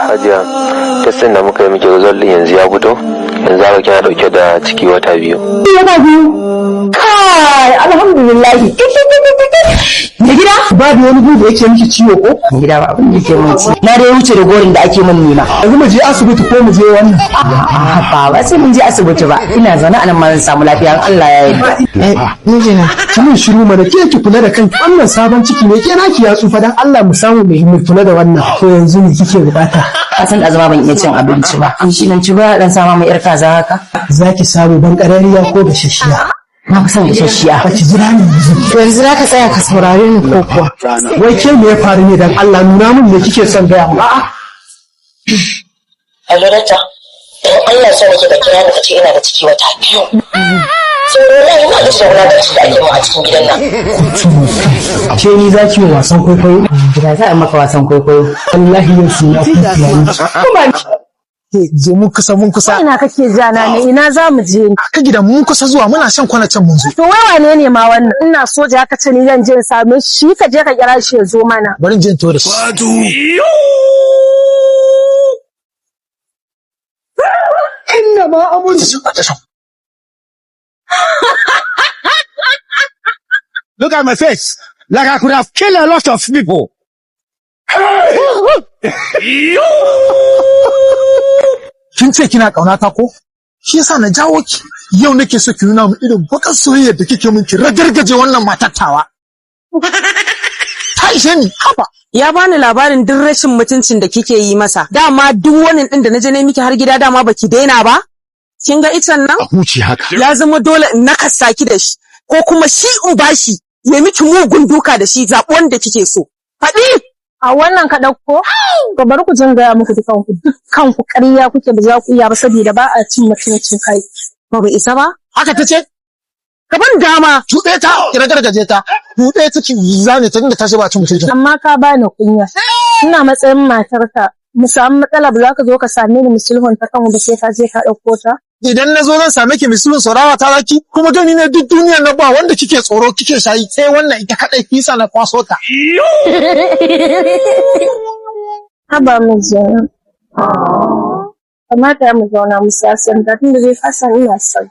Hajiya, testin da muka yi miki result din yanzu ya fito, yanzu haka kina dauke da ciki wata 2. Wata 2? Kai, alhamdulillah. Me gida? Babu wani gudu yake miki ciwo ko? Me gida ba abin da yake min ci. Na dai wuce da gorin da ake min nima. Yanzu mu je asibiti ko mu je wannan? Ba sai mun je asibiti ba. Ina zaune a nan ma zan samu lafiya Allah ya yarda. Mijina, kimin shiru mana ke ki kula da kanki. Wannan sabon ciki ne ke naki ya tsufa dan Allah mu samu mu kula da wannan. To yanzu ne kike bukata? Ka san da zama ban iya cin abinci ba. Shi nan ci ba dan sama mai yar kaza haka. Zaki samu ban karariya ko da shishiya. Na fi son isasshiya. Ba ki jira ni yanzu za ka tsaya ka saurare ni ko kuwa. Wai ke me ya faru ne dan Allah nuna min me kike son gaya mu. A'a. Alorata, don Allah so nake da kira da kace ina da ciki wata 2. Tsoro na ina da sauna da ciki ake mu a cikin gidan nan. Ke ni za ki yi wasan kwaikwayo? Gida za a maka wasan kwaikwayo. Wallahi yau su na kuma. Je mun kusa. Ina kake jana ne ina za mu je? Ka gidan mun kusa zuwa muna shan kwanacin mun zo. To wai wane ne ma wannan? Ina soja haka ce ni zan je in same shi ka je ka kira shi ya zo mana. Bari in je in to da shi. Inna ma amun. Look at my face. Like I could have killed a lot of people. Kin ce kina kaunata ko? Shi yasa na jawo ki. Yau nake so ki nuna mu irin bakar soyayya da kike min ki ragargaje wannan matattawa. Ta ishe ni haba. Ya bani labarin duk rashin mutuncin da kike yi masa. Dama duk wani din da naje ne miki har gida dama baki daina ba? Kin ga icen nan? A huci haka. Ya zama dole in nakasa ki da shi ko kuma shi in bashi ya miki mugun duka da shi zaɓi wanda kike so. Faɗi! A wannan ka ɗauko? Ka bar ku jin gaya muku dukkanku ƙarya kuke ba za ku iya ba saboda ba a cin mutuncin kai. Ba bai isa ba? Haka ta ce? Ka ban dama. Tuɗe ta, ki ragargaje ta. Tuɗe ta ki zane ta inda ta ce ba cin mutuncin. Amma ka bani kunya. Ina matsayin matarka. Mu samu matsala ba za ka zo ka same ni musulhun ta kanmu ba sai ka je ka ɗauko ta. Idan na zo zan same ki misalin saurawa ta zaki kuma gani ne duk duniyar na ba wanda kike tsoro kike shayi sai wannan ita kadai kisa na kwaso ta. Haba mu zauna. Kamata mu zauna mu sasanta tun da zai fasa ina son.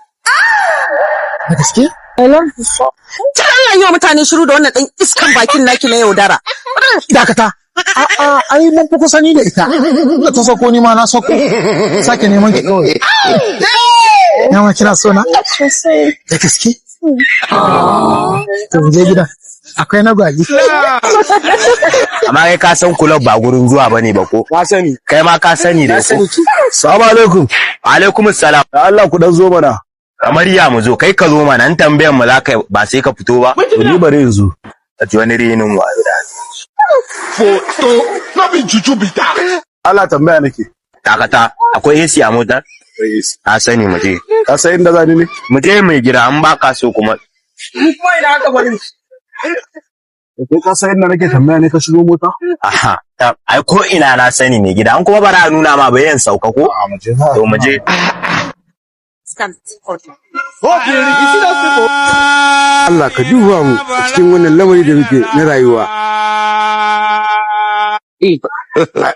Da gaske? I love you so. Ta Allah yi wa mutane shiru da wannan ɗan iskan bakin naki na yaudara. Dakata. A'a, ai mun fi kusa ni da ita. Da ta sako ni ma na sako. Sake neman ki kawai. Yawa kira so na? Da gaske? To je gida. Akwai na gwagi. Amma kai ka san kulob ba gurin zuwa bane ba ko? Ka sani. Kai ma ka sani da ko? Assalamu alaikum. Alaikum assalam. Da Allah ku dan zo mana. Kamar ya mu zo kai ka zo mana an tambayan mu za ka ba sai ka fito ba. To ni bare yanzu. A ji wani renin wayo da. Foto na bin juju bita. Allah tambaya nake. Dakata akwai AC a motar? A sani mu je. Ka san inda zani ne? Mu je mai gida an ba ka so kuma. Kuma ina haka bari. Ko ka san inda nake tambaya ne ka shigo mota? Aha. Ai ko ina na sani mai gida an kuma bara nuna ma bayan sauka ko? A mu je. To mu je. Allah ka duba mu a cikin wannan lamari da muke na rayuwa.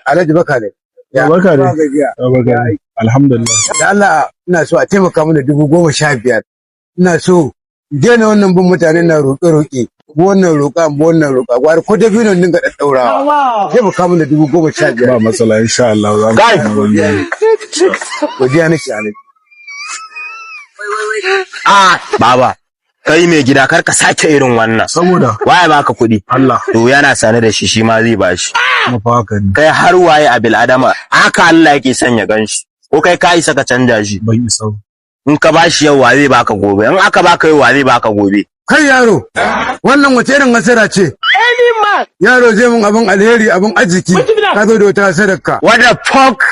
Alhaji baka ne. Barka ne. Barka ne. Alhamdulillah. Da Allah ina so a taimaka mana 15,000. Ina so daina wannan bin mutane na roƙe-roƙe. Wannan roƙa. Gwari ko dabino dinga daddaurawa. Taimaka mana 15,000. Ba matsala insha Allah za mu yi. Godiya nake Alhaji. Baba, kai mai gida kar ka sake irin wannan. Saboda waye baka kuɗi? Allah. To yana sane da shi ma zai bashi. Mafaka ne. Kai har waye a bil adama haka Allah yake son ya ganshi. Ko kai ka isa ka canja shi? Bai isa. In ka bashi yau wa zai baka gobe? In aka baka yau wa zai baka gobe? Kai yaro, wannan wace irin nasara ce? Yaro zai mun abin alheri abin arziki. Ka zo da wata sadaka. What the fuck?